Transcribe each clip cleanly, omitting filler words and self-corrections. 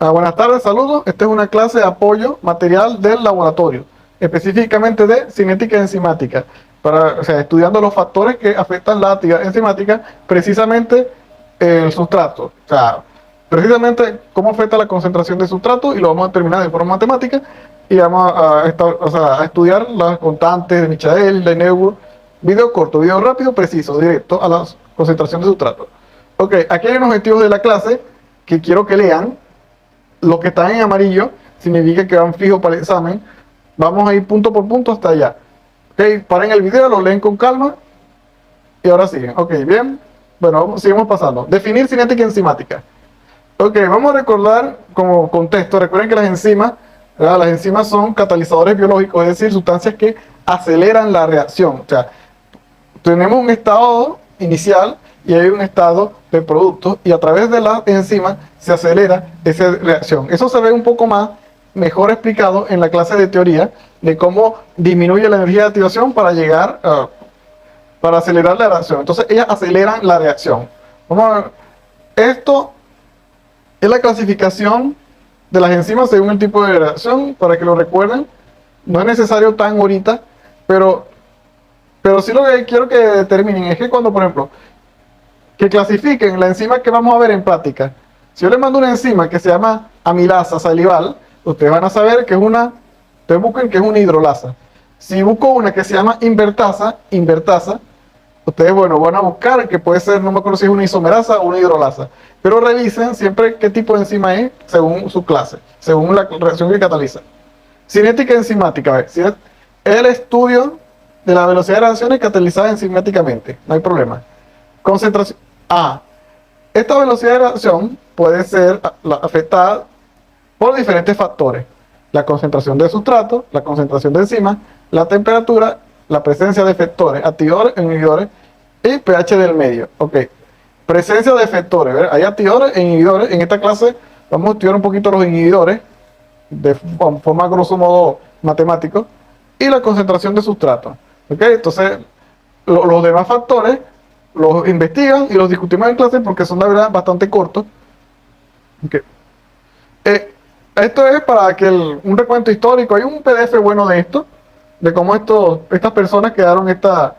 Buenas tardes, saludos. Esta es una clase de apoyo material del laboratorio, específicamente de cinética enzimática, estudiando los factores que afectan la actividad enzimática, precisamente el sustrato. Precisamente cómo afecta la concentración de sustrato, y lo vamos a determinar de forma matemática, y vamos a estudiar las constantes de Michael, de Neuburg, video corto, video rápido, preciso, directo a la concentración de sustrato. Ok, aquí hay unos objetivos de la clase que quiero que lean. Los que están en amarillo significa que van fijos para el examen. Vamos a ir punto por punto hasta allá. Ok, paren el video, lo leen con calma y ahora siguen. Ok, bien. Bueno, seguimos pasando. Definir cinética enzimática. Ok, vamos a recordar como contexto. Recuerden que las enzimas, ¿verdad? Las enzimas son catalizadores biológicos, es decir, sustancias que aceleran la reacción. O sea, tenemos un estado inicial y hay un estado de producto, y a través de las enzimas se acelera esa reacción. Eso se ve un poco más, mejor explicado en la clase de teoría, de cómo disminuye la energía de activación para llegar para acelerar la reacción. Entonces ellas aceleran la reacción. Vamos a ver. Esto es la clasificación de las enzimas según el tipo de reacción, para que lo recuerden. No es necesario tan ahorita, pero sí lo que quiero que determinen es que cuando, por ejemplo, que clasifiquen la enzima que vamos a ver en práctica. Si yo les mando una enzima que se llama amilasa salival, ustedes van a saber que es una, ustedes busquen que es una hidrolasa. Si busco una que se llama invertasa, ustedes, bueno, van a buscar que puede ser, no me acuerdo si es una isomerasa o una hidrolasa, pero revisen siempre qué tipo de enzima es según su clase, según la reacción que cataliza. Cinética enzimática, a ver, es el estudio de la velocidad de reacciones catalizadas enzimáticamente, no hay problema. Concentración. Esta velocidad de reacción puede ser afectada por diferentes factores: la concentración de sustrato, la concentración de enzimas, la temperatura, la presencia de efectores, activadores, inhibidores y pH del medio. Ok, presencia de efectores, ¿verdad? Hay activadores e inhibidores. En esta clase vamos a estudiar un poquito los inhibidores de forma grosso modo matemático, y la concentración de sustrato. Ok, entonces los demás factores los investigan y los discutimos en clase porque son, la verdad, bastante cortos. Okay. Esto es para que un recuento histórico. Hay un PDF bueno de esto, de cómo estas personas crearon esta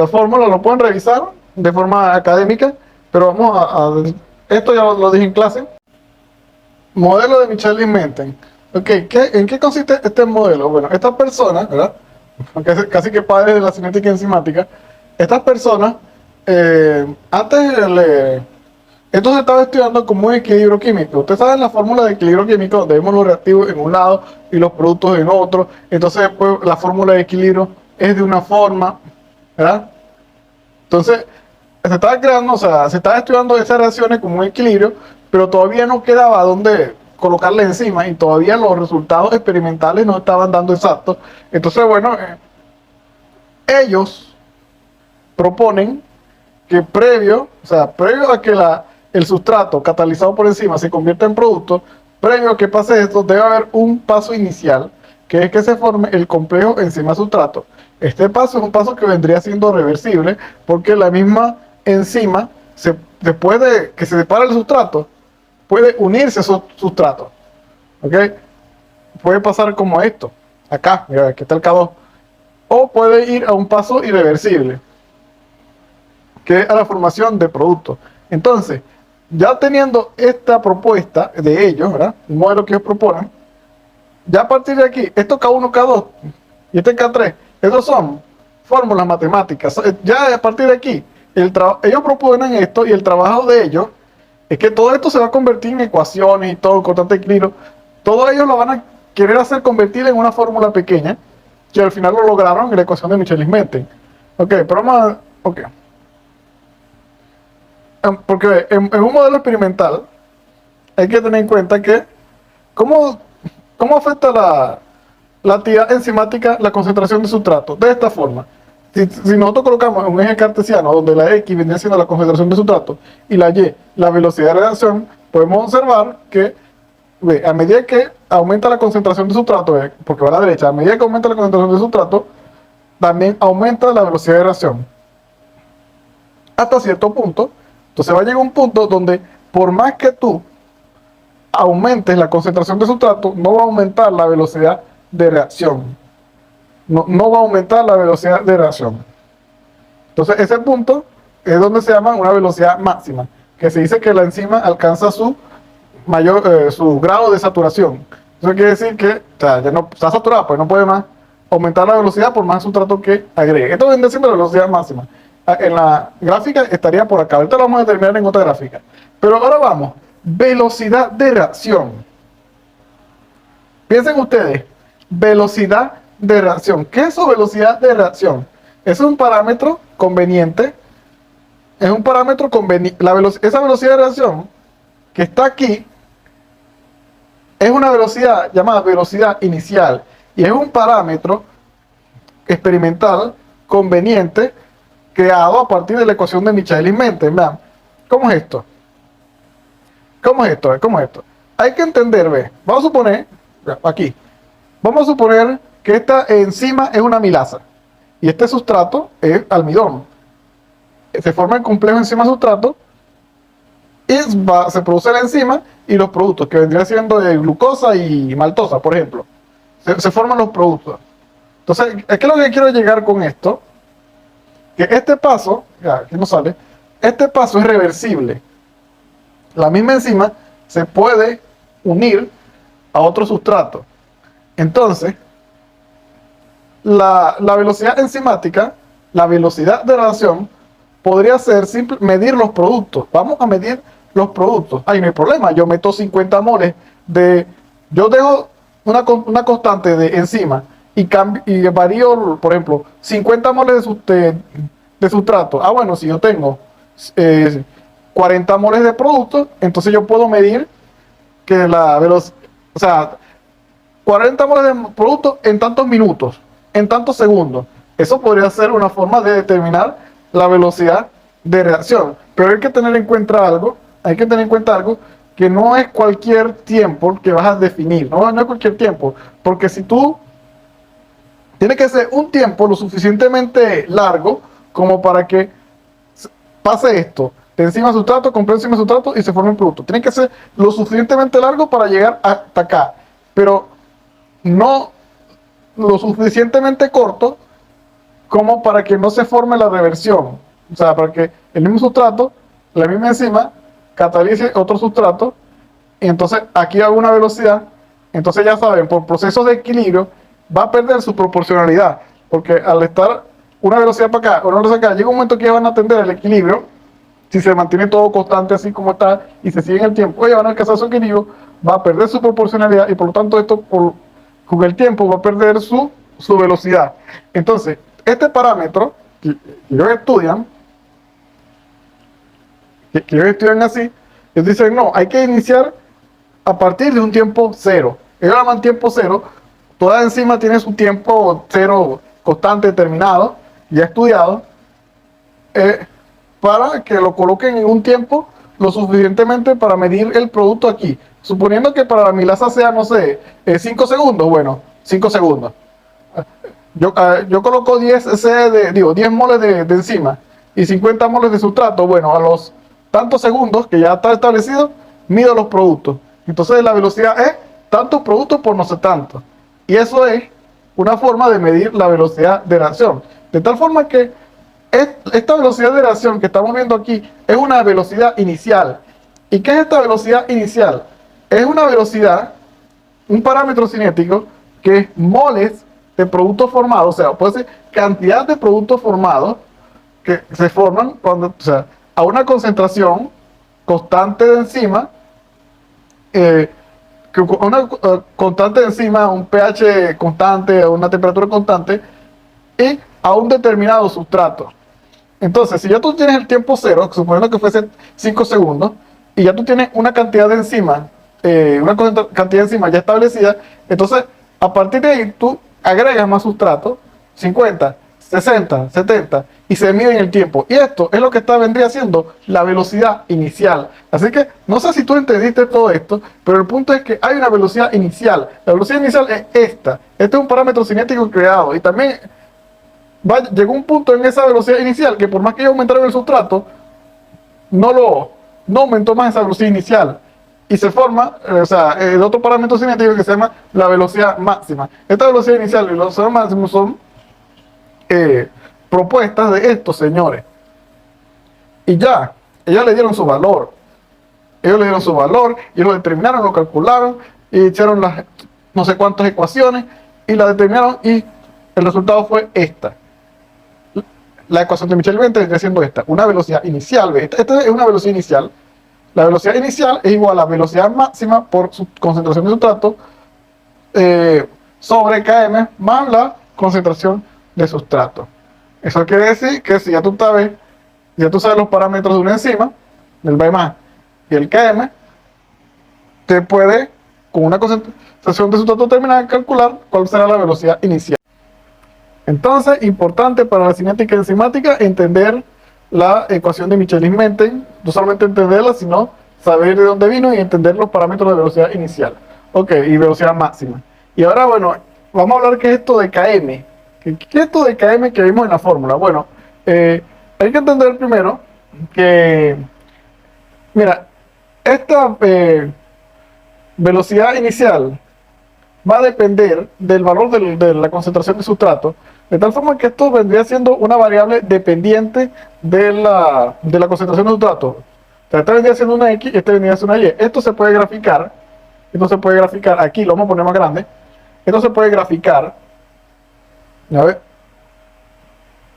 fórmula. Lo pueden revisar de forma académica, pero vamos esto ya lo dije en clase. Modelo de Michelin-Menten. Ok, ¿en qué consiste este modelo? Bueno, estas personas, ¿verdad? Casi que padres de la cinética enzimática, estas personas, esto se estaba estudiando como un equilibrio químico. Ustedes saben la fórmula de equilibrio químico, donde vemos los reactivos en un lado y los productos en otro. Entonces, pues, la fórmula de equilibrio es de una forma, ¿verdad? Entonces, se estaba creando, se estaba estudiando esas reacciones como un equilibrio, pero todavía no quedaba dónde colocarle encima, y todavía los resultados experimentales no estaban dando exactos. Entonces, bueno, ellos proponen que previo a que el sustrato catalizado por enzima se convierta en producto, previo a que pase esto, debe haber un paso inicial, que es que se forme el complejo enzima-sustrato. Este paso es un paso que vendría siendo reversible, porque la misma enzima, después de que se separa el sustrato, puede unirse a esos sustratos. ¿Ok? Puede pasar como esto. Acá, mira, aquí está el K2. O puede ir a un paso irreversible, que es a la formación de productos. Entonces, ya teniendo esta propuesta de ellos, ¿verdad? Un modelo que ellos proponen, ya a partir de aquí, esto K1, K2 y este K3, estos son fórmulas matemáticas. Ya a partir de aquí, ellos proponen esto, y el trabajo de ellos es que todo esto se va a convertir en ecuaciones y todo, constante equilibrio. Todos ellos lo van a querer hacer convertir en una fórmula pequeña, que al final lo lograron en la ecuación de Michelin-Menten. Ok, pero vamos a... Ok. Porque en un modelo experimental hay que tener en cuenta que cómo afecta la actividad enzimática la concentración de sustrato. De esta forma: si nosotros colocamos un eje cartesiano donde la X viene siendo la concentración de sustrato y la Y la velocidad de reacción, podemos observar que a medida que aumenta la concentración de sustrato, porque va a la derecha, a medida que aumenta la concentración de sustrato, también aumenta la velocidad de reacción hasta cierto punto. Entonces va a llegar un punto donde, por más que tú aumentes la concentración de sustrato, no va a aumentar la velocidad de reacción. No va a aumentar la velocidad de reacción. Entonces, ese punto es donde se llama una velocidad máxima, que se dice que la enzima alcanza su su grado de saturación. Eso quiere decir que, o sea, ya no está saturada, pues no puede más aumentar la velocidad por más sustrato que agregue. Esto viene siendo la velocidad máxima. En la gráfica estaría por acá. Ahorita lo vamos a determinar en otra gráfica. Pero ahora vamos. Velocidad de reacción. Piensen ustedes. Velocidad de reacción. ¿Qué es eso, velocidad de reacción? Es un parámetro conveniente. Es un parámetro conveniente. Esa velocidad de reacción que está aquí es una velocidad llamada velocidad inicial. Y es un parámetro experimental conveniente creado a partir de la ecuación de Michaelis-Menten. Vean, ¿cómo es esto? ¿Cómo es esto? ¿Cómo es esto? Hay que entender, ve. Vamos a suponer, aquí, vamos a suponer que esta enzima es una amilasa y este sustrato es almidón. Se forma el complejo enzima-sustrato y se produce la enzima y los productos, que vendrían siendo de glucosa y maltosa, por ejemplo. Se forman los productos. Entonces, ¿qué es lo que quiero llegar con esto? Que este paso, ya, aquí no sale, este paso es reversible. La misma enzima se puede unir a otro sustrato. Entonces, la velocidad enzimática, la velocidad de reacción, podría ser simple, medir los productos. Vamos a medir los productos. Ahí no hay problema. Yo meto 50 moles de... Yo dejo una constante de enzima y varío, por ejemplo, 50 moles de sustrato. Ah, bueno, si yo tengo 40 moles de producto, entonces yo puedo medir que la velocidad... O sea, 40 moles de producto en tantos minutos, en tantos segundos. Eso podría ser una forma de determinar la velocidad de reacción. Pero hay que tener en cuenta algo, que no es cualquier tiempo que vas a definir, no es cualquier tiempo, porque si tú tiene que ser un tiempo lo suficientemente largo como para que pase esto, de enzima a sustrato, complejo enzima a sustrato y se forme un producto. Tiene que ser lo suficientemente largo para llegar hasta acá, pero no lo suficientemente corto como para que no se forme la reversión. O sea, para que el mismo sustrato, la misma enzima, catalice otro sustrato, y entonces aquí hay una velocidad, entonces ya saben, por procesos de equilibrio, va a perder su proporcionalidad, porque al estar una velocidad para acá, o una velocidad acá, llega un momento que ya van a atender el equilibrio, si se mantiene todo constante así como está, y se sigue en el tiempo, ya van a alcanzar su equilibrio, va a perder su proporcionalidad, y por lo tanto esto, con el tiempo, va a perder su velocidad. Entonces, este parámetro, que ellos estudian, así, ellos dicen, no, hay que iniciar a partir de un tiempo cero. Ellos llaman tiempo cero, toda enzima tiene su tiempo cero constante determinado, ya estudiado, para que lo coloquen en un tiempo lo suficientemente para medir el producto aquí. Suponiendo que para la amilasa sea, no sé, 5 segundos, bueno, 5 segundos. Yo coloco 10 moles de enzima y 50 moles de sustrato. Bueno, a los tantos segundos que ya está establecido, mido los productos. Entonces la velocidad es tantos productos por no sé tanto. Y eso es una forma de medir la velocidad de reacción. De tal forma que esta velocidad de reacción que estamos viendo aquí es una velocidad inicial. ¿Y qué es esta velocidad inicial? Es una velocidad, un parámetro cinético que es moles de productos formados, o sea, puede ser cantidad de productos formados que se forman cuando, o sea, a una concentración constante de enzima, constante de enzima, un pH constante, una temperatura constante, y a un determinado sustrato. Entonces, si ya tú tienes el tiempo cero, suponiendo que fuese 5 segundos, y ya tú tienes una cantidad de enzima, cantidad de enzima ya establecida, entonces, a partir de ahí, tú agregas más sustrato, 50, 60, 70, y se mide en el tiempo. Y esto es lo que vendría siendo la velocidad inicial. Así que, no sé si tú entendiste todo esto, pero el punto es que hay una velocidad inicial. La velocidad inicial es esta. Este es un parámetro cinético creado. Y también llegó un punto en esa velocidad inicial que por más que yo aumentara el sustrato, no aumentó más esa velocidad inicial. y se forma, el otro parámetro cinético que se llama la velocidad máxima. Esta velocidad inicial y la velocidad máxima son propuestas de estos señores. Y ya, ellos le dieron su valor. Ellos le dieron su valor y lo determinaron, lo calcularon y hicieron las no sé cuántas ecuaciones y la determinaron y el resultado fue esta. La ecuación de Michel-Bentley vendría siendo esta, una velocidad inicial. Esta es una velocidad inicial. La velocidad inicial es igual a la velocidad máxima por su concentración de sustrato sobre km más la concentración de sustrato. Eso quiere decir que si ya tú sabes los parámetros de una enzima, del B más y el km, te puede, con una concentración de sustrato terminal, calcular cuál será la velocidad inicial. Entonces, importante para la cinética enzimática entender la ecuación de Michel-Menten, no solamente entenderla, sino saber de dónde vino y entender los parámetros de velocidad inicial. Ok, y velocidad máxima. Y ahora, bueno, vamos a hablar qué es esto de km. ¿Qué es esto de km que vimos en la fórmula? Bueno, hay que entender primero que, mira, esta velocidad inicial va a depender del valor de la concentración de sustrato, de tal forma que esto vendría siendo una variable dependiente de la concentración de sustrato. O sea, este vendría siendo una X y este vendría siendo una Y. Esto se puede graficar, aquí lo vamos a poner más grande. Esto se puede graficar, a ver,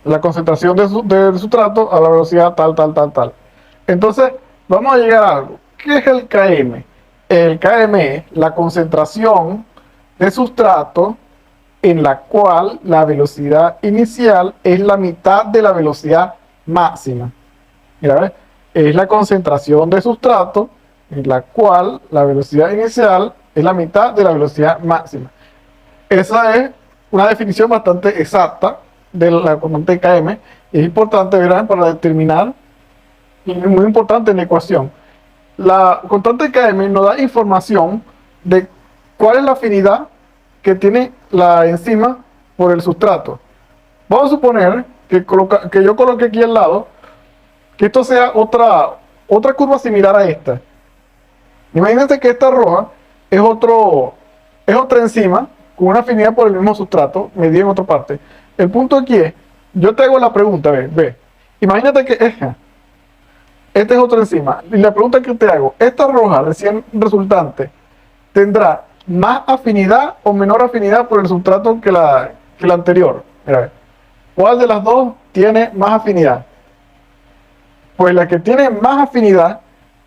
la concentración del sustrato a la velocidad tal. Entonces, vamos a llegar a algo. ¿Qué es el km? El km es la concentración de sustrato en la cual la velocidad inicial es la mitad de la velocidad máxima. Mira, ¿ves? Es la concentración de sustrato en la cual la velocidad inicial es la mitad de la velocidad máxima. Esa es una definición bastante exacta de la constante km. Es importante, ¿verdad?, para determinar, y muy importante en la ecuación. La constante km nos da información de cuál es la afinidad que tiene la enzima por el sustrato. Vamos a suponer que yo coloque aquí al lado que esto sea otra curva similar a esta. Imagínense que esta roja es otra enzima con una afinidad por el mismo sustrato, medida en otra parte. El punto aquí es, yo te hago la pregunta, ve. Imagínate que esta es otra enzima. Y la pregunta que te hago, esta roja recién resultante, ¿tendrá más afinidad o menor afinidad por el sustrato que la anterior? Mira, ¿cuál de las dos tiene más afinidad? Pues la que tiene más afinidad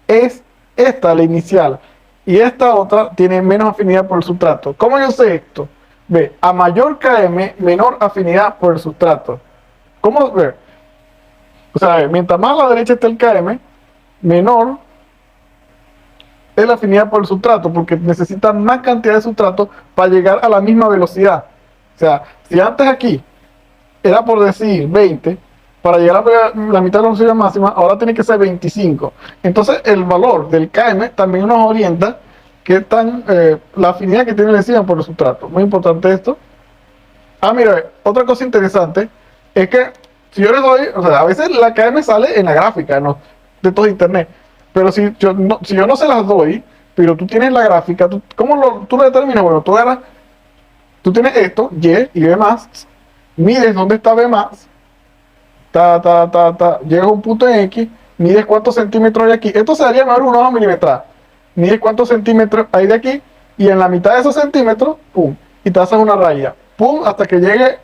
es esta, la inicial. Y esta otra tiene menos afinidad por el sustrato. ¿Cómo yo sé esto? Ve, a mayor km, menor afinidad por el sustrato. ¿Cómo ve? O sea, mientras más a la derecha esté el km, menor es la afinidad por el sustrato, porque necesita más cantidad de sustrato para llegar a la misma velocidad. O sea, si antes aquí era por decir 20, para llegar a la mitad de la velocidad máxima, ahora tiene que ser 25. Entonces, el valor del km también nos orienta qué tan la afinidad que tiene la enzima por el sustrato. Muy importante esto. Mira, otra cosa interesante es que si yo le doy, o sea, a veces la km sale en la gráfica, ¿no?, de todo internet. Pero si yo no se las doy, pero tú tienes la gráfica, ¿cómo tú lo determinas? Bueno, tú tienes esto, Y y B más, mides dónde está B más, llegas a un punto en X, mides cuántos centímetros hay aquí. Esto se daría mejor una hoja milimetrada. Mides cuántos centímetros hay de aquí, y en la mitad de esos centímetros, pum, y te haces una raya, pum, hasta que llegue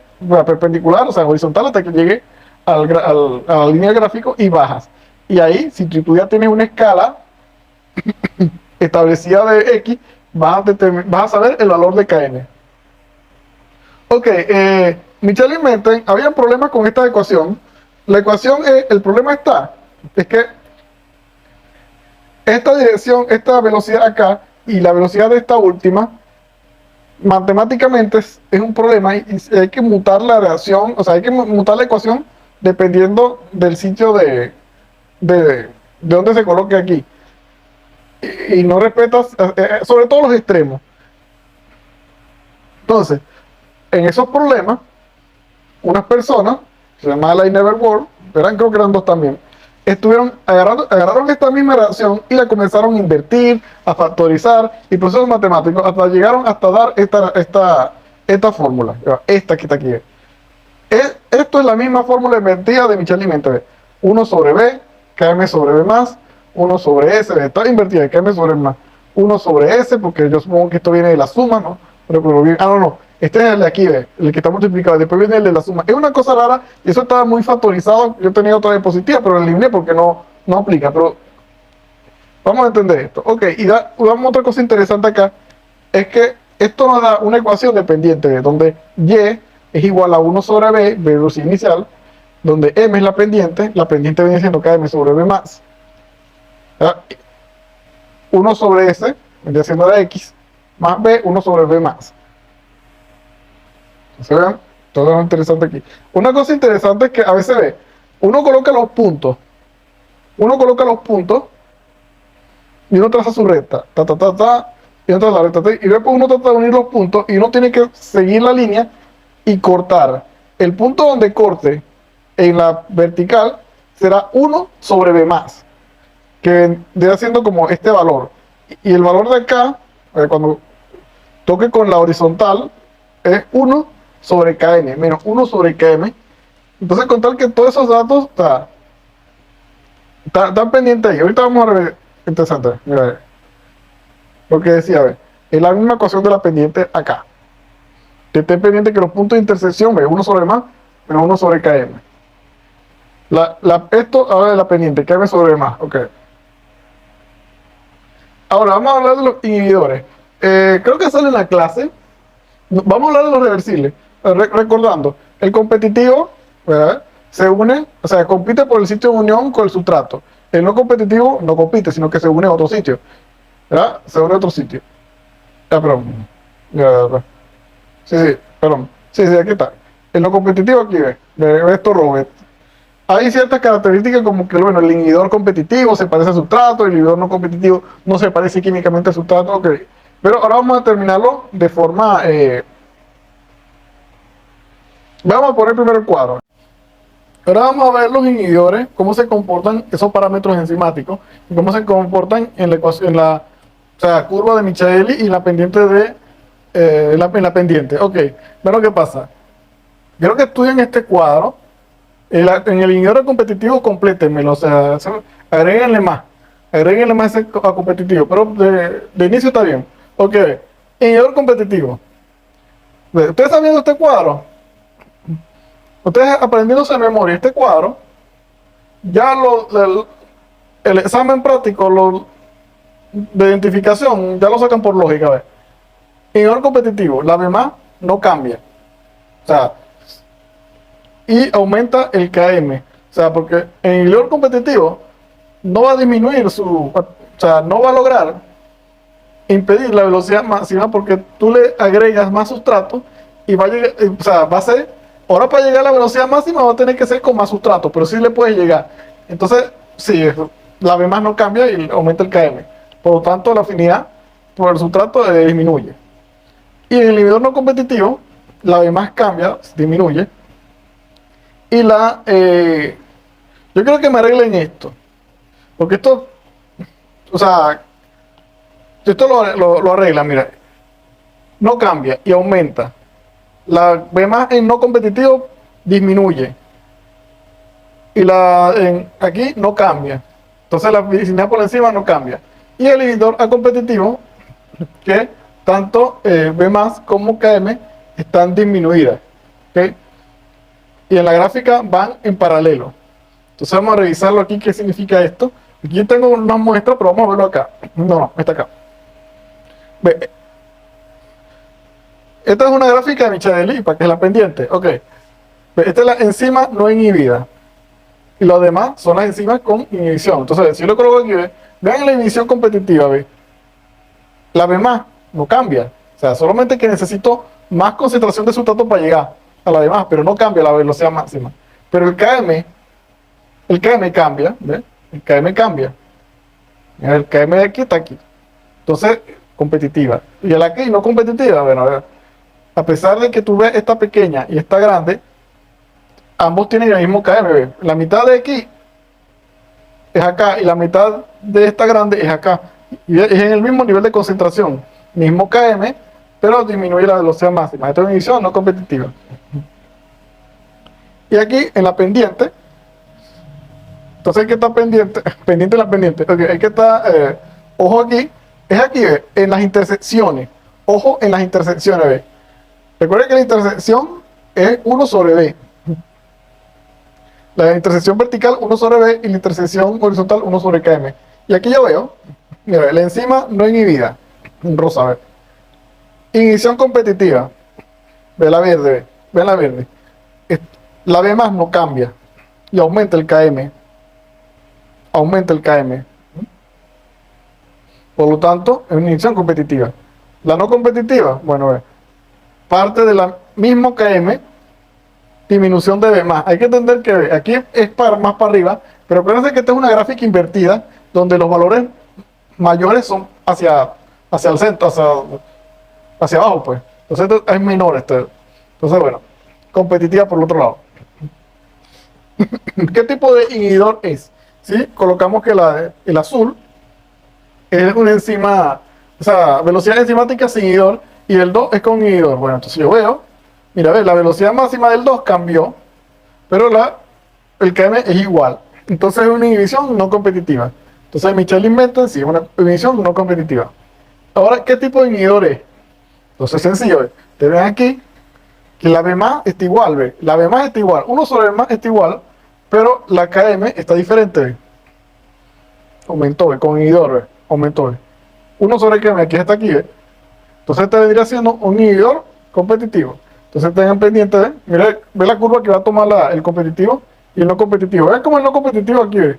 perpendicular, o sea, horizontal, hasta que llegue a la línea del gráfico y bajas. Y ahí, si tú ya tienes una escala establecida de X, vas a saber el valor de km. Ok, Michel-Menten, había problemas con esta ecuación. La ecuación, el problema es que esta dirección, esta velocidad acá y la velocidad de esta última, matemáticamente es un problema y hay que mutar la reacción, o sea, hay que mutar la ecuación dependiendo del sitio de donde se coloque aquí. Y no respetas, sobre todo los extremos. Entonces, en esos problemas, unas personas, se llama Leineberg-Wald, creo que eran dos también, agarraron esta misma reacción y la comenzaron a invertir, a factorizar y procesos matemáticos hasta llegaron hasta dar esta fórmula, esta que está aquí. Esto es la misma fórmula invertida de Michel-Lemaitre. 1 sobre B, km sobre B más, 1 sobre S, está invertida, km sobre B más, 1 sobre S, porque yo supongo que esto viene de la suma, ¿no? No, este es el de aquí, el que está multiplicado, después viene el de la suma. Es una cosa rara, y eso estaba muy factorizado, yo tenía otra diapositiva, pero la eliminé porque no aplica, pero vamos a entender esto. Ok, y damos otra cosa interesante acá, es que esto nos da una ecuación dependiente, donde Y es igual a 1 sobre B, velocidad inicial, donde M es la pendiente viene siendo KM sobre B más. 1 sobre S, viene siendo la X, más B, 1 sobre B más. ¿Se ven? Todo lo interesante aquí. Una cosa interesante es que a veces uno coloca los puntos, y uno traza su recta, y uno traza la recta, y después uno trata de unir los puntos, y uno tiene que seguir la línea y cortar. El punto donde corte en la vertical será 1 sobre B más, que vendría siendo como este valor. Y el valor de acá, cuando toque con la horizontal, es 1 sobre km, menos 1 sobre km. Entonces, contar que todos esos datos están pendientes ahí. Ahorita vamos a ver, interesante, mira, lo que decía, a ver, es la misma ecuación de la pendiente acá. Que esté pendiente que los puntos de intersección, 1 sobre más, menos 1 sobre km. Esto ahora de la pendiente, km sobre más, ok. Ahora vamos a hablar de los inhibidores. Creo que sale en la clase. Vamos a hablar de los reversibles. Recordando, el competitivo, ¿verdad?, se une, o sea, compite por el sitio de unión con el sustrato. El no competitivo no compite, sino que se une a otro sitio, ¿verdad? Se une a otro sitio. Perdón. Sí, perdón. Sí, aquí está. El no competitivo aquí ve esto rojo. Hay ciertas características como que, bueno, el inhibidor competitivo se parece al sustrato, el inhibidor no competitivo no se parece químicamente al sustrato, ok. Pero ahora vamos a terminarlo de forma... Vamos a poner primero el cuadro. Ahora vamos a ver los inhibidores, cómo se comportan esos parámetros enzimáticos, y cómo se comportan en la o sea, curva de Michaeli y la pendiente de... en la pendiente, ok. Bueno, ¿qué pasa? Quiero que estudien este cuadro. En el inhibidor competitivo, complétenmelo, o sea, agréguenle más ese a competitivo, pero de inicio está bien. Ok, inhibidor competitivo. ¿Ustedes están viendo este cuadro? Ustedes aprendiéndose de memoria este cuadro, ya el examen práctico de identificación ya lo sacan por lógica. ¿Ves? Inhibidor competitivo, la B más no cambia. O sea, y aumenta el KM. O sea, porque en el inhibidor competitivo no va a disminuir o sea, no va a lograr impedir la velocidad máxima porque tú le agregas más sustrato y va a llegar, o sea, va a ser, ahora para llegar a la velocidad máxima va a tener que ser con más sustrato, pero sí le puedes llegar. Entonces, sí, la B más no cambia y aumenta el KM. Por lo tanto, la afinidad por el sustrato disminuye. Y en el inhibidor no competitivo, la B más cambia, disminuye. Y yo creo que me arreglen esto. Porque esto, o sea, esto lo arregla, mira. No cambia y aumenta. La B más en no competitivo disminuye. Y aquí no cambia. Entonces la vicinidad por encima no cambia. Y el inhibidor a competitivo, que tanto B más como KM están disminuidas. ¿Okay? Y en la gráfica van en paralelo. Entonces vamos a revisarlo aquí, qué significa esto. Aquí tengo una muestra, pero vamos a verlo acá. No, está acá. Ve. Esta es una gráfica de Michaeli, para que es la pendiente. Ok. Ve, esta es la enzima no inhibida. Y los demás son las enzimas con inhibición. Entonces, si yo lo coloco aquí, vean la inhibición competitiva, ve. La B más no cambia. O sea, solamente que necesito más concentración de sustrato para llegar a la demás, pero no cambia la velocidad máxima. Pero el KM cambia, ¿ves? El KM cambia. El KM de aquí está aquí. Entonces, competitiva. Y la aquí no competitiva, bueno, a pesar de que tú ves esta pequeña y esta grande, ambos tienen el mismo KM, ¿ves? La mitad de aquí es acá y la mitad de esta grande es acá. Y es en el mismo nivel de concentración, mismo km, pero disminuye la velocidad máxima. Esto es inhibición no competitiva. Y aquí en la pendiente, entonces hay que estar pendiente, pendiente de la pendiente, okay, hay que estar, ojo aquí, es aquí, ¿ve? En las intersecciones, ojo en las intersecciones, ¿ve? Recuerden que la intersección es 1 sobre B. La intersección vertical 1 sobre B y la intersección horizontal 1 sobre km. Y aquí yo veo, mira, la enzima no inhibida, en rosa, ¿ve? Inhibición competitiva, ve la verde, ve la verde. La B más no cambia y aumenta el km, aumenta el km. Por lo tanto, es una inhibición competitiva. La no competitiva, bueno, ve, parte de la mismo km, disminución de B más. Hay que entender que aquí es más para arriba, pero acuérdense que esta es una gráfica invertida, donde los valores mayores son hacia el centro, hacia abajo, pues. Entonces esto es menor. Entonces, bueno, competitiva por el otro lado. ¿Qué tipo de inhibidor es? ¿Sí? Colocamos que el azul es una enzima, o sea, velocidad enzimática sin inhibidor, y el 2 es con inhibidor. Bueno, entonces yo veo, mira, ve, la velocidad máxima del 2 cambió, pero el km es igual. Entonces es una inhibición no competitiva. Entonces Michel inventa, sí, una inhibición no competitiva. Ahora, ¿qué tipo de inhibidor es? Entonces es sencillo, ¿ve? Te ven aquí que la B más está igual, ¿ve? La B más está igual, 1 sobre B más está igual, pero la KM está diferente, ¿ve? Aumentó, ¿ve? Con inhibidor, ¿ve? Aumentó, ¿ve? 1 sobre KM, aquí está aquí, ¿ve? Entonces te vendría siendo un inhibidor competitivo. Entonces tengan pendiente, ¿ve? Mira, ve la curva que va a tomar el competitivo y el no competitivo. ¿Ven cómo el no competitivo aquí, ¿ve?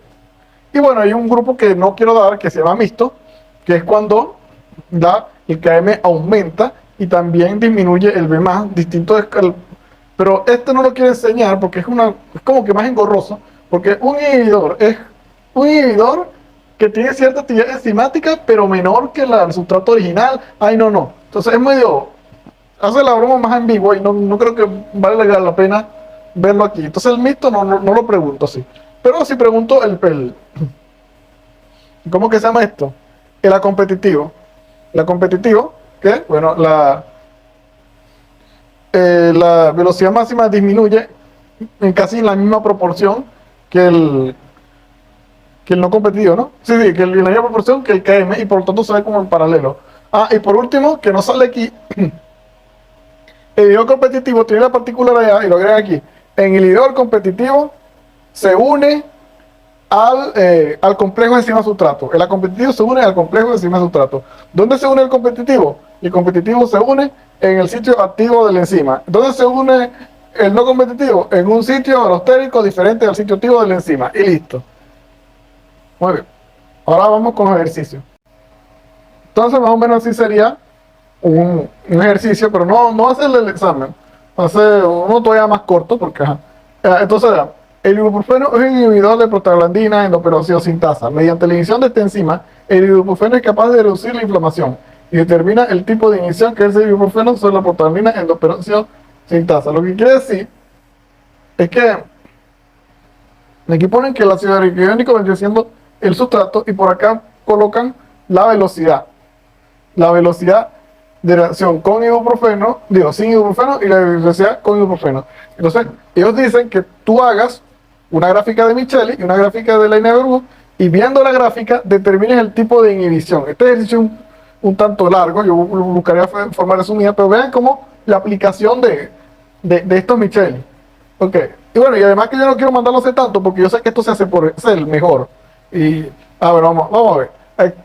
Y bueno, hay un grupo que no quiero dar, que se llama mixto, que es cuando el KM aumenta y también disminuye el B más, distinto pero este no lo quiero enseñar porque es como que más engorroso, porque un inhibidor es un inhibidor que tiene cierta actividad enzimática, pero menor que el sustrato original. Ay, no. Entonces es medio, hace la broma más ambigua y no creo que vale la pena verlo aquí. Entonces el mixto no lo pregunto así. Pero si pregunto ¿cómo que se llama esto? El acompetitivo. El acompetitivo, que, bueno, la velocidad máxima disminuye en casi la misma proporción que el no competitivo, ¿no? Sí, que en la misma proporción que el KM y por lo tanto se ve como en paralelo. Ah, y por último, que no sale aquí, el inhibidor competitivo tiene la particularidad, y lo agregan aquí, en el inhibidor competitivo se une al complejo enzima-sustrato. El competitivo se une al complejo enzima-sustrato. ¿Dónde se une el competitivo? El competitivo se une en el sitio activo de la enzima. ¿Dónde se une el no competitivo? En un sitio alostérico diferente al sitio activo de la enzima. Y listo. Muy bien. Ahora vamos con ejercicio. Entonces, más o menos así sería un ejercicio, pero no hacerle el examen. Hacer uno todavía más corto, porque entonces, el ibuprofeno es un inhibidor de prostaglandina endoperóxido sintasa. Mediante la inhibición de esta enzima, el ibuprofeno es capaz de reducir la inflamación y determina el tipo de inhibición que es el ibuprofeno sobre la prostaglandina endoperóxido sintasa. Lo que quiere decir es que aquí ponen que el ácido araquidónico vendría siendo el sustrato y por acá colocan la velocidad. La velocidad de reacción con ibuprofeno, sin ibuprofeno, y la velocidad con ibuprofeno. Entonces, ellos dicen que tú hagas una gráfica de Micheli y una gráfica de Leinberg, y viendo la gráfica determines el tipo de inhibición. Este ejercicio es un tanto largo, yo buscaría forma resumida, pero vean cómo la aplicación de estos Micheli. Ok, y bueno, y además que yo no quiero mandarlo a hacer tanto, porque yo sé que esto se hace por Excel mejor. Y, a ver, vamos a ver.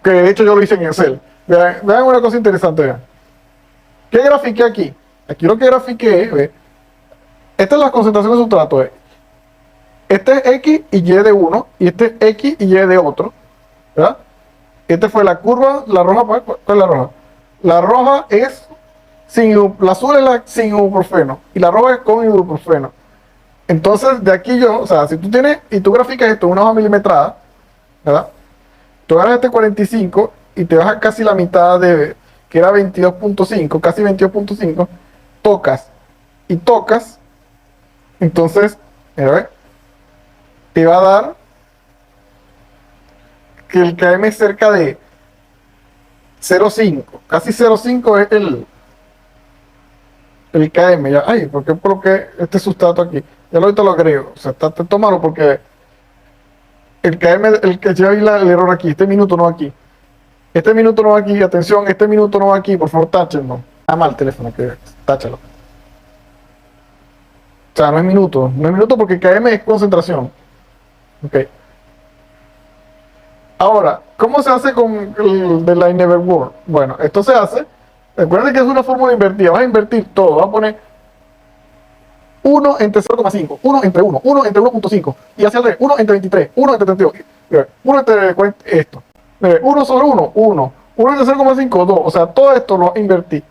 Que de hecho yo lo hice en Excel. Vean una cosa interesante, vean. ¿Qué grafiqué aquí? Aquí lo que grafiqué, ¿ve? Esta es la concentración de sustrato, ¿ve? Este es X y Y de uno, y este es X y Y de otro, ¿verdad? Esta fue la curva, la roja, ¿cuál es la roja? La roja es la azul es la sin ibuprofeno, y la roja es con ibuprofeno. Entonces, de aquí o sea, si tú tienes, y tú graficas esto en una hoja milimetrada, ¿verdad? Tú agarras este 45 y te bajas casi la mitad que era 22.5, casi 22.5, tocas y tocas, entonces, mira, te va a dar que el KM es cerca de 0,5. Casi 0,5 es el KM. Ya, ay, ¿por qué coloqué este sustrato aquí? Ya ahorita lo agrego. O sea, está malo porque el KM, el que ya vi el error aquí. Este minuto no aquí. Este minuto no va aquí. Atención, este minuto no va aquí. Por favor, táchenlo. Ah, mal el teléfono, que táchalo. O sea, no es minuto. No es minuto porque KM es concentración. Ok. Ahora, ¿cómo se hace con el de la Never World? Bueno, esto se hace. Recuerden que es una fórmula invertida. Vas a invertir todo. Vas a poner 1 entre 0,5, 1 entre 1, 1 entre 1,5. Y hacia el revés, 1 entre 23, 1 entre 32. 1 entre 40, esto. 1 sobre 1, 1. 1 entre 0,5, 2. O sea, todo esto lo invertí.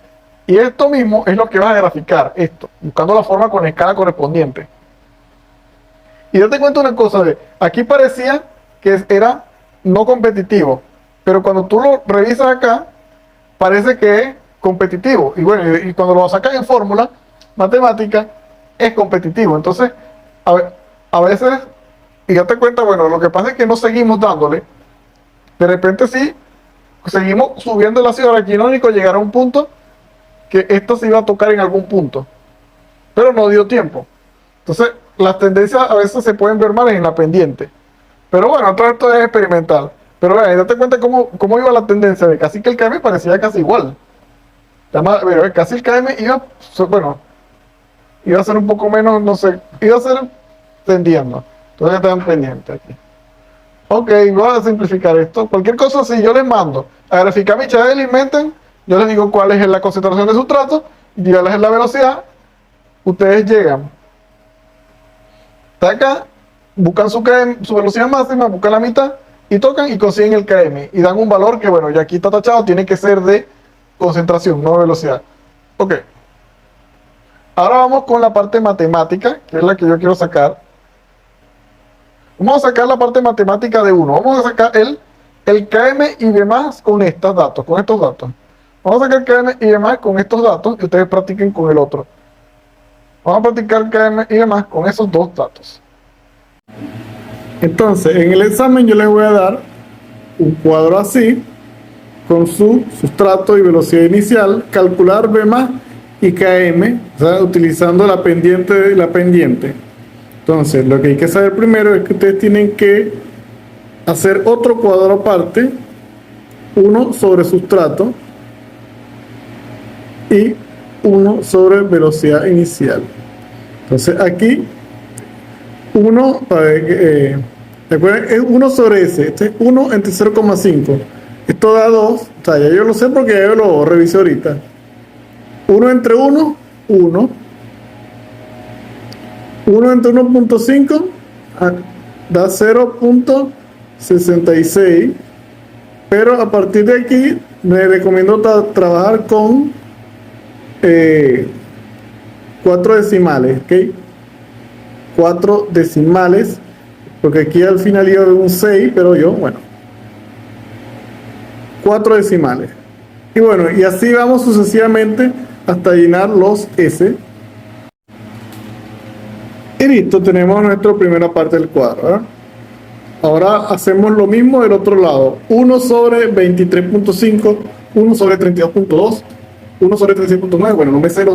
Y esto mismo es lo que vas a graficar, esto, buscando la forma con escala correspondiente. Y date cuenta una cosa, aquí parecía que era no competitivo, pero cuando tú lo revisas acá, parece que es competitivo. Y bueno, y cuando lo sacas en fórmula matemática, es competitivo. Entonces, a veces, y date cuenta, bueno, lo que pasa es que no seguimos dándole, de repente sí, seguimos subiendo el ácido araquidónico, llegar a un punto que esto se iba a tocar en algún punto, pero no dio tiempo. Entonces, las tendencias a veces se pueden ver mal en la pendiente. Pero bueno, todo esto es experimental. Pero vean, date cuenta cómo iba la tendencia. Casi que el KM parecía casi igual. Pero casi el KM iba, bueno, iba a ser un poco menos, no sé, iba a ser tendiendo. Entonces están pendientes aquí. Ok, voy a simplificar esto. Cualquier cosa, si yo les mando a graficar mi Michael y inventen, yo les digo cuál es la concentración de sustrato, dígales la velocidad, ustedes llegan hasta acá, buscan su velocidad máxima, buscan la mitad y tocan y consiguen el KM y dan un valor que, bueno, ya aquí está tachado, tiene que ser de concentración, no de velocidad. Ok. Ahora vamos con la parte matemática, que es la que yo quiero sacar. Vamos a sacar la parte matemática de 1. Vamos a sacar el KM y demás con estos datos, Vamos a sacar KM y demás con estos datos y ustedes practiquen con el otro. Vamos a practicar KM y demás con esos dos datos. Entonces, en el examen yo les voy a dar un cuadro así, con su sustrato y velocidad inicial, calcular B más y KM, o sea, utilizando la pendiente de la pendiente. Entonces, lo que hay que saber primero es que ustedes tienen que hacer otro cuadro aparte, uno sobre sustrato y uno sobre velocidad inicial. Entonces aquí recuerden, es 1 sobre S, este es 1 entre 0,5. Esto da 2, o sea, ya yo lo sé porque ya yo lo revisé ahorita. 1 entre 1, 1. 1 entre 1.5 da 0.66. Pero a partir de aquí me recomiendo trabajar con 4 decimales, ¿ok? 4 decimales, porque aquí al final iba a haber un 6, pero yo, bueno, 4 decimales. Y bueno, y así vamos sucesivamente hasta llenar los S. Y listo, tenemos nuestra primera parte del cuadro, ¿verdad? Ahora hacemos lo mismo del otro lado. 1 sobre 23.5, 1 sobre 32.2, 1 sobre 36.9. Bueno, no me sé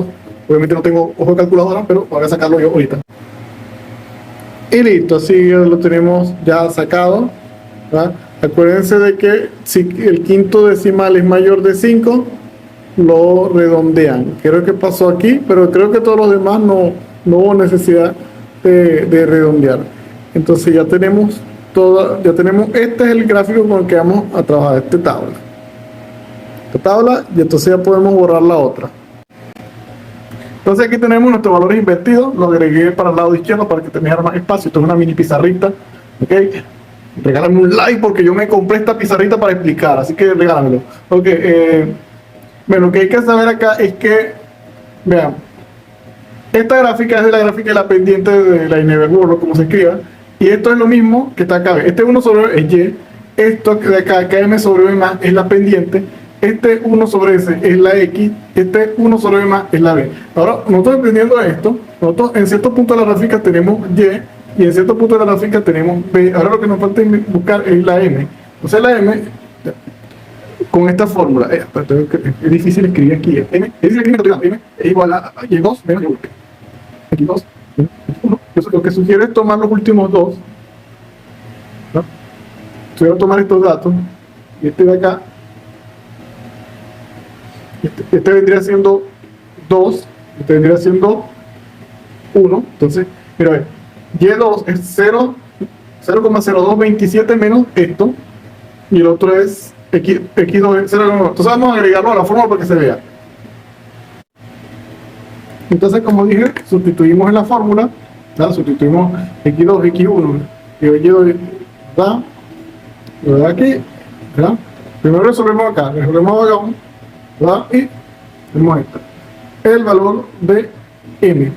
obviamente no tengo ojo de calculadora, pero voy a sacarlo yo ahorita. Y listo, así lo tenemos ya sacado, ¿verdad? Acuérdense de que si el quinto decimal es mayor de 5, lo redondean. Creo que pasó aquí, pero creo que todos los demás no hubo necesidad de redondear. Entonces ya tenemos este es el gráfico con el que vamos a trabajar, esta tabla, y entonces ya podemos borrar la otra. Entonces aquí tenemos nuestros valores invertidos, lo agregué para el lado izquierdo para que tenga más espacio. Esto es una mini pizarrita, ¿ok? Regálame un like porque yo me compré esta pizarrita para explicar, así que regálamelo. Ok, bueno, lo que hay que saber acá es que, vean, esta gráfica es de la gráfica de la pendiente de la Ineverburro, como se escriba, y esto es lo mismo que está acá. Este 1 sobre es Y, esto de acá, KM sobre B más, es la pendiente, este 1 sobre S es la X, este 1 sobre B más es la B. Ahora, nosotros entendiendo esto, nosotros en cierto punto de la gráfica tenemos Y, y en cierto punto de la gráfica tenemos B. Ahora lo que nos falta buscar es la M. Entonces la M, con esta fórmula, es difícil escribir aquí, M, es difícil escribir, M es igual a Y2 menos Y1. X2 menos X1. Eso lo que sugiere es tomar los últimos dos, ¿no? Sugiero tomar estos datos, y este de acá, este vendría siendo 2, este vendría siendo 1, entonces, mira, a ver, Y2 es 0,0227 menos esto, y el otro es X2 es 0,9. Entonces vamos a agregarlo a la fórmula para que se vea. Entonces, como dije, sustituimos en la fórmula, ¿verdad? Sustituimos X2, X1, y X2, ¿verdad? Lo de aquí, ¿verdad? Primero resolvemos acá, ¿verdad? Y tenemos esta. El valor de M.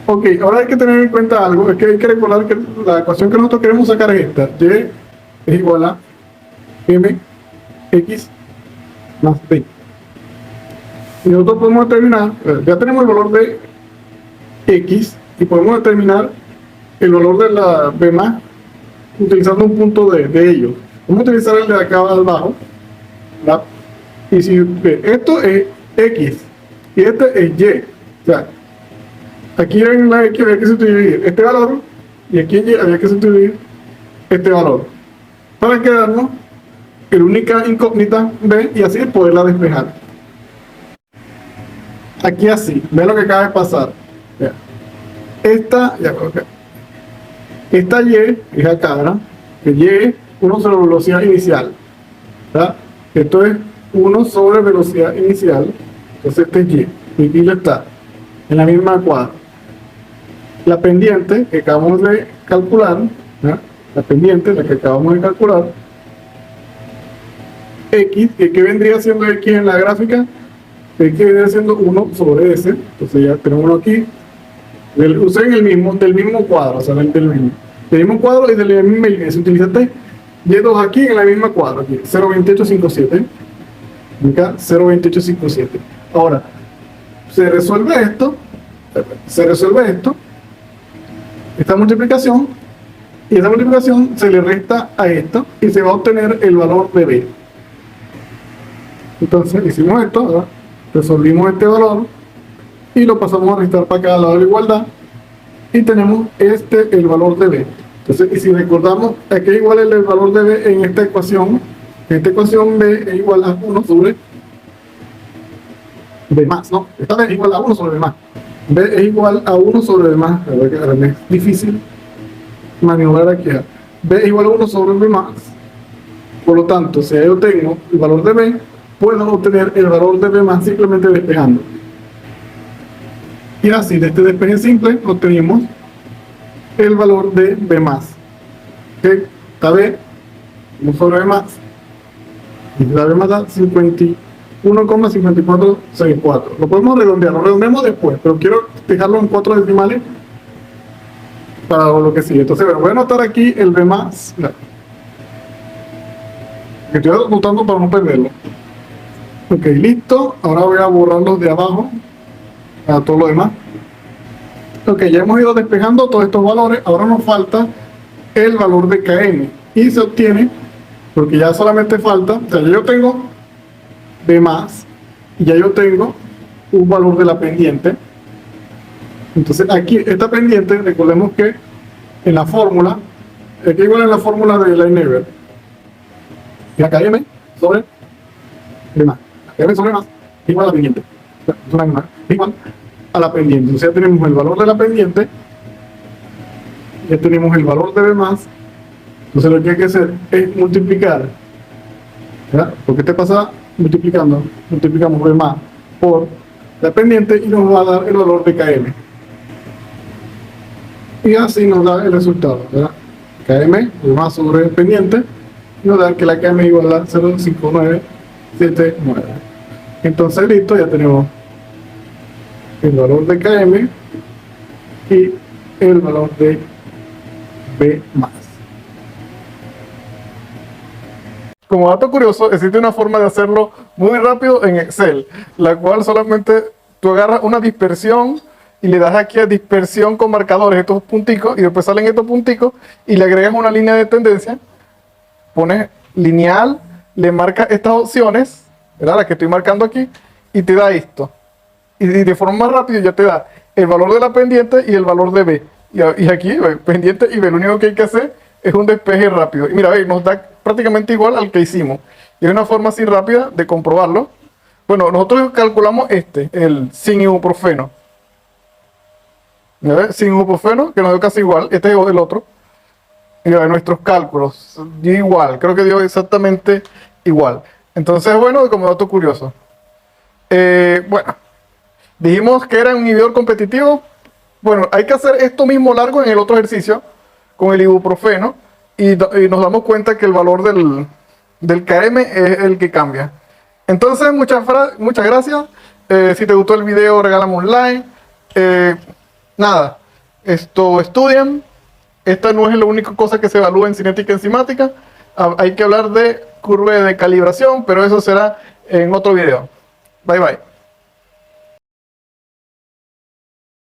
Ok, ahora hay que tener en cuenta algo, es que hay que recordar que la ecuación que nosotros queremos sacar es esta. Y es igual a mx más b. Y nosotros podemos determinar, ya tenemos el valor de x y podemos determinar el valor de la b más utilizando un punto de ellos. Vamos a utilizar el de acá abajo, ¿verdad? Y si esto es x y este es y, o sea, aquí en la x había que sustituir este valor y aquí en y había que sustituir este valor para quedarnos en la única incógnita b y así poderla despejar. Aquí así, ve lo que acaba de pasar. Esta y es acá, ¿verdad? Que y es 1 sobre velocidad inicial, ¿verdad? Esto es 1 sobre velocidad inicial, entonces este es y aquí ya está, en la misma cuadra. La pendiente que acabamos de calcular, ¿verdad? La pendiente, la que acabamos de calcular, x, que vendría siendo x en la gráfica, x vendría siendo 1 sobre s, entonces ya tenemos uno aquí, usen del mismo cuadro, o sea, del mismo cuadro y de la misma línea. Si utilizaste y2 aquí en la misma cuadro, aquí, 0.2857, acá 0.2857. Ahora, se resuelve esto, esta multiplicación, y esa multiplicación se le resta a esto y se va a obtener el valor de b. Entonces hicimos esto, ¿verdad? Resolvimos este valor y lo pasamos a restar para acá al lado de la igualdad y tenemos el valor de b. Entonces, y si recordamos, aquí igual es el valor de b en esta ecuación. En esta ecuación b es igual a 1 sobre b más, ¿no? Esta vez es igual a 1 sobre b más. b es igual a 1 sobre b más. La verdad que es difícil maniobrar aquí. b es igual a 1 sobre b más. Por lo tanto, si yo tengo el valor de b, puedo obtener el valor de b más simplemente despejando. Y así, de este despeje simple, obtenemos el valor de b más. Que está b, 1 sobre b más. Y la b más da 51,5464. Lo podemos redondear, lo redondeamos después, pero quiero dejarlo en 4 decimales para lo que sigue. Entonces, voy a anotar aquí el b más. Estoy anotando para no perderlo. Ok, listo. Ahora voy a borrar los de abajo a todo lo demás. Ok, ya hemos ido despejando todos estos valores. Ahora nos falta el valor de km y se obtiene porque ya solamente falta, o sea, ya yo tengo b más y ya yo tengo un valor de la pendiente. Entonces aquí esta pendiente, recordemos que en la fórmula, aquí igual en la fórmula de Lineweaver, la km sobre b más, la km sobre más igual a la pendiente, igual a la pendiente. Entonces ya tenemos el valor de la pendiente, ya tenemos el valor de b más. Entonces lo que hay que hacer es multiplicar, ¿verdad? Porque te pasa multiplicamos b más por la pendiente y nos va a dar el valor de km. Y así nos da el resultado, ¿verdad? Km, b más sobre pendiente, y nos da que la km igual a 0,5979. Entonces listo, ya tenemos el valor de km y el valor de b más. Como dato curioso, existe una forma de hacerlo muy rápido en Excel, la cual solamente tú agarras una dispersión y le das aquí a dispersión con marcadores, estos punticos, y después salen estos punticos y le agregas una línea de tendencia, pones lineal, le marca estas opciones, ¿verdad? Las que estoy marcando aquí, y te da esto. Y de forma más rápida ya te da el valor de la pendiente y el valor de B. Y aquí, pendiente y B, lo único que hay que hacer es un despeje rápido. Y mira, ve, nos da prácticamente igual al que hicimos. Y es una forma así rápida de comprobarlo. Bueno, nosotros calculamos el sin ibuprofeno. Sin ibuprofeno, que nos dio casi igual. Este es el otro. Mira, nuestros cálculos dio igual, creo que dio exactamente igual. Entonces, bueno, como dato curioso. Bueno, dijimos que era un inhibidor competitivo. Bueno, hay que hacer esto mismo largo en el otro ejercicio con el ibuprofeno y nos damos cuenta que el valor del KM es el que cambia. Entonces, muchas gracias. Si te gustó el video, regálame un like. Nada, estudien. Esta no es la única cosa que se evalúa en cinética enzimática. Hay que hablar de curva de calibración, pero eso será en otro video. Bye bye.